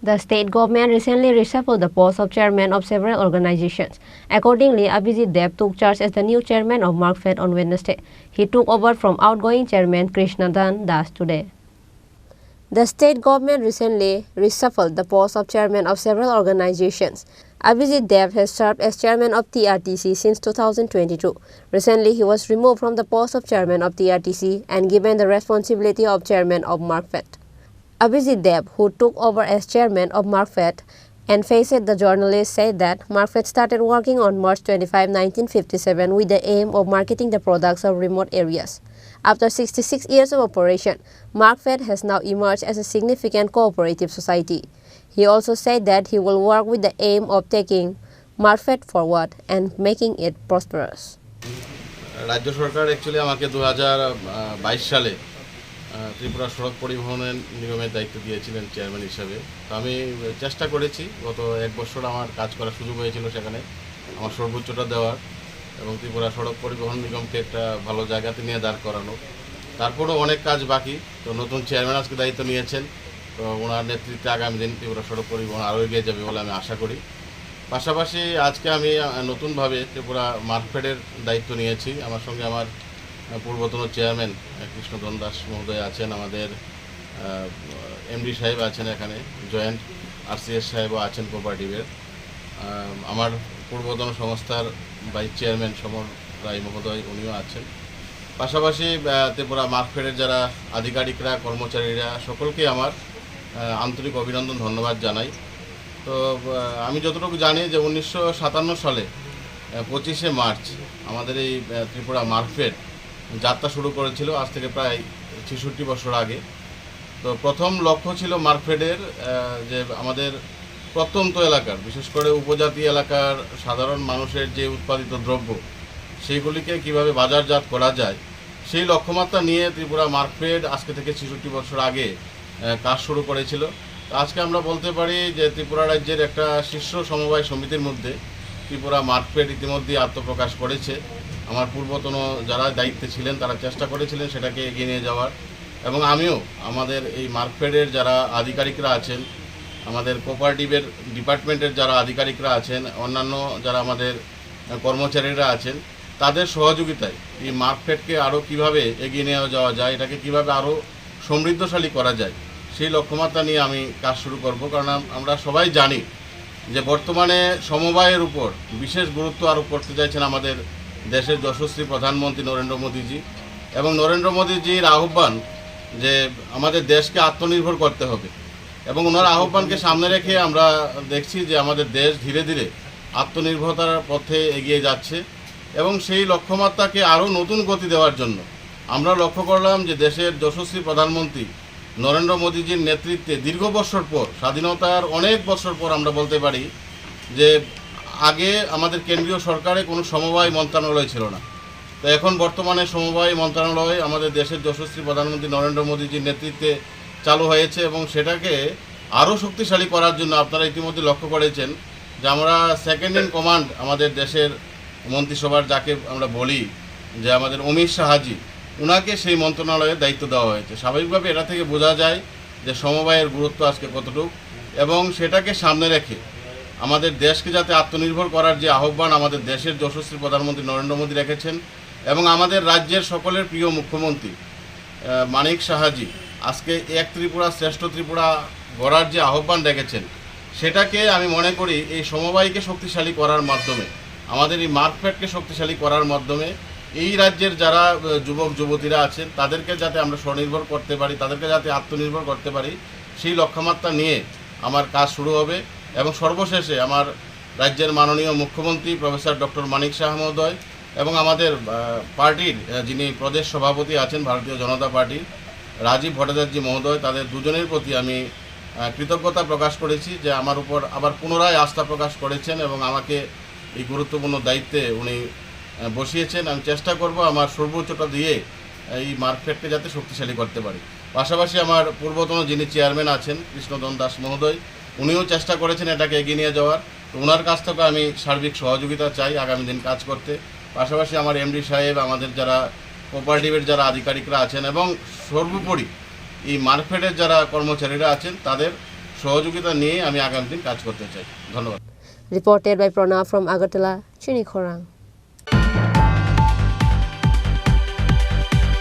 The state government recently reshuffled the post of chairman of several organizations. Accordingly, Abhijit Dev took charge as the new chairman of Markfed on Wednesday. He took over from outgoing chairman Krishnadan Das today. The state government recently reshuffled the post of chairman of several organizations. Abhijit Dev has served as chairman of TRTC since 2022. Recently, he was removed from the post of chairman of TRTC and given the responsibility of chairman of Markfed. Abhijit Dev, who took over as chairman of Markfed and faced the journalists, said that Markfed started working on March 25, 1957 with the aim of marketing the products of remote areas. After 66 years of operation, Markfed has now emerged as a significant cooperative society. He also said that he will work with the aim of taking Markfed forward and making it prosperous. রাজ্য সরকার actually আমাকে 2022 সালে ত্রিপুরা সড়ক পরিবহন নিগমের দায়িত্ব দিয়েছিলেন chairman হিসাবে। তো আমি চেষ্টা করেছি গত এক বছর আমার কাজ করার সুযোগ হয়েছিল, সেখানে আমার সর্বোচ্চটা দেওয়ার এবং ত্রিপুরা সড়ক পরিবহন নিগমকে একটা ভালো জায়গাতে নিয়ে দাঁড় করানো। তারপরেও অনেক কাজ বাকি। তো নতুন চেয়ারম্যান আজকে দায়িত্ব নিয়েছেন, তো ওনার নেতৃত্বে আগামী দিন ত্রিপুরা সড়ক পরিবহন আরও এগিয়ে যাবে বলে আমি আশা করি। পাশাপাশি আজকে আমি নতুনভাবে ত্রিপুরা মার্কফেডের দায়িত্ব নিয়েছি। আমার সঙ্গে আমার পূর্বতন চেয়ারম্যান কৃষ্ণধন দাস মহোদয় আছেন, আমাদের এমডি সাহেব আছেন, এখানে জয়েন্ট আরসিএস সাহেবও আছেন কোঅপারেটিভের, আমার পূর্বতন সংস্থার ভাইস চেয়ারম্যান সমর রায় মহোদয় উনিও আছেন। পাশাপাশি ত্রিপুরা মার্কফেডের যারা আধিকারিকরা, কর্মচারীরা, সকলকে আমার আন্তরিক অভিনন্দন, ধন্যবাদ জানাই। তো আমি যতটুকু জানি যে 1957 সালে 25শে মার্চ আমাদের এই ত্রিপুরা মার্কফেড যাত্রা শুরু করেছিল, আজ থেকে প্রায় 66 বছর আগে। তো প্রথম লক্ষ্য ছিল মার্কফেডের যে আমাদের প্রত্যন্ত এলাকার, বিশেষ করে উপজাতি এলাকার সাধারণ মানুষের যে উৎপাদিত দ্রব্য সেইগুলিকে কিভাবে বাজারজাত করা যায়, সেই লক্ষ্যমাত্রা নিয়ে ত্রিপুরা মার্কফেড আজকে থেকে 66 বছর আগে কাজ শুরু করেছিল। আজকে আমরা বলতে পারি যে ত্রিপুরা রাজ্যের একটা শীর্ষ সমবায় সমিতির মধ্যে ত্রিপুরা মার্কফেড ইতিমধ্যে আত্মপ্রকাশ করেছে। আমার পূর্বতন যারা দায়িত্বে ছিলেন তারা চেষ্টা করেছিলেন সেটাকে এগিয়ে নিয়ে যাওয়ার, এবং আমিও আমাদের এই মার্কফেডের যারা আধিকারিকরা আছেন, আমাদের কোঅপারেটিভের ডিপার্টমেন্টের যারা আধিকারিকরা আছেন, অন্যান্য যারা আমাদের কর্মচারীরা আছেন, তাদের সহযোগিতায় এই মার্কফেডকে আরও কীভাবে এগিয়ে নিয়ে যাওয়া যায়, এটাকে কীভাবে আরও সমৃদ্ধশালী করা যায়, সেই লক্ষ্যমাত্রা নিয়ে আমি কাজ শুরু করব। কারণ আমরা সবাই জানি যে বর্তমানে সমবায়ের উপর বিশেষ গুরুত্ব আরোপ করতে চাইছেন আমাদের দেশের যশস্বী প্রধানমন্ত্রী নরেন্দ্র মোদীজি, এবং নরেন্দ্র মোদীজির আহ্বান যে আমাদের দেশকে আত্মনির্ভর করতে হবে, এবং ওনার আহ্বানকে সামনে রেখে আমরা দেখছি যে আমাদের দেশ ধীরে ধীরে আত্মনির্ভরতার পথে এগিয়ে যাচ্ছে, এবং সেই লক্ষ্যমাত্রাকে আরও নতুন গতি দেওয়ার জন্য আমরা লক্ষ্য করলাম যে দেশের যশস্বী প্রধানমন্ত্রী নরেন্দ্র মোদীজির নেতৃত্বে দীর্ঘ বছর পর, স্বাধীনতার অনেক বছর পর আমরা বলতে পারি যে আগে আমাদের কেন্দ্রীয় সরকারে কোনো সমবায় মন্ত্রণালয় ছিল না, তো এখন বর্তমানে সমবায় মন্ত্রণালয় আমাদের দেশের যশস্বী প্রধানমন্ত্রী নরেন্দ্র মোদীজির নেতৃত্বে চালু হয়েছে, এবং সেটাকে আরও শক্তিশালী করার জন্য আপনারা ইতিমধ্যে লক্ষ্য করেছেন যে আমরা সেকেন্ড ইন কমান্ড আমাদের দেশের মন্ত্রিসভার যাকে আমরা বলি যে আমাদের অমিত শাহজি, ওনাকে সেই মন্ত্রণালয়ের দায়িত্ব দেওয়া হয়েছে। স্বাভাবিকভাবে এটা থেকে বোঝা যায় যে সমবায়ের গুরুত্ব আজকে কতটুকু, এবং সেটাকে সামনে রেখে আমাদের দেশকে যাতে আত্মনির্ভর করার যে আহ্বান আমাদের দেশের যশস্বী প্রধানমন্ত্রী নরেন্দ্র মোদী রেখেছেন, এবং আমাদের রাজ্যের সকলের প্রিয় মুখ্যমন্ত্রী মানিক সাহাজি আজকে এক ত্রিপুরা শ্রেষ্ঠ ত্রিপুরা গড়ার যে আহ্বান রেখেছেন, সেটাকে আমি মনে করি এই সমবায়কে শক্তিশালী করার মাধ্যমে, আমাদের এই মার্কফেডকে শক্তিশালী করার মাধ্যমে এই রাজ্যের যারা যুবক যুবতীরা আছেন তাদেরকে যাতে আমরা স্বনির্ভর করতে পারি, তাদেরকে যাতে আত্মনির্ভর করতে পারি, সেই লক্ষ্যমাত্রা নিয়ে আমার কাজ শুরু হবে। এবং সর্বশেষে আমার রাজ্যের মাননীয় মুখ্যমন্ত্রী প্রফেসর ডক্টর মানিক শাহ মহোদয় এবং আমাদের পার্টির যিনি প্রদেশ সভাপতি আছেন ভারতীয় জনতা পার্টির রাজীব ভট্টাচার্য মহোদয়, তাদের দুজনের প্রতি আমি কৃতজ্ঞতা প্রকাশ করেছি যে আমার উপর আবার পুনরায় আস্থা প্রকাশ করেছেন এবং আমাকে এই গুরুত্বপূর্ণ দায়িত্বে উনি বসিয়েছেন। আমি চেষ্টা করব আমার সর্বোচ্চটা দিয়ে এই মার্কফেডকে যাতে শক্তিশালী করতে পারি। পাশাপাশি আমার পূর্বতন যিনি চেয়ারম্যান আছেন কৃষ্ণধন দাস মহোদয়, উনিও চেষ্টা করেছেন এটাকে এগিয়ে নিয়ে যাওয়ার, তো ওনার কাছ থেকে আমি সার্বিক সহযোগিতা চাই আগামী দিন কাজ করতে। পাশাপাশি আমার এমডি সাহেব, আমাদের যারা কোঅপারেটিভের যারা আধিকারিকরা আছেন এবং সর্বোপরি এই মার্কফেডের যারা কর্মচারীরা আছেন তাদের সহযোগিতা নিয়ে আমি আগামী দিন কাজ করতে চাই। ধন্যবাদ। Reported by Pranav from Agartala, Chini, Khorang.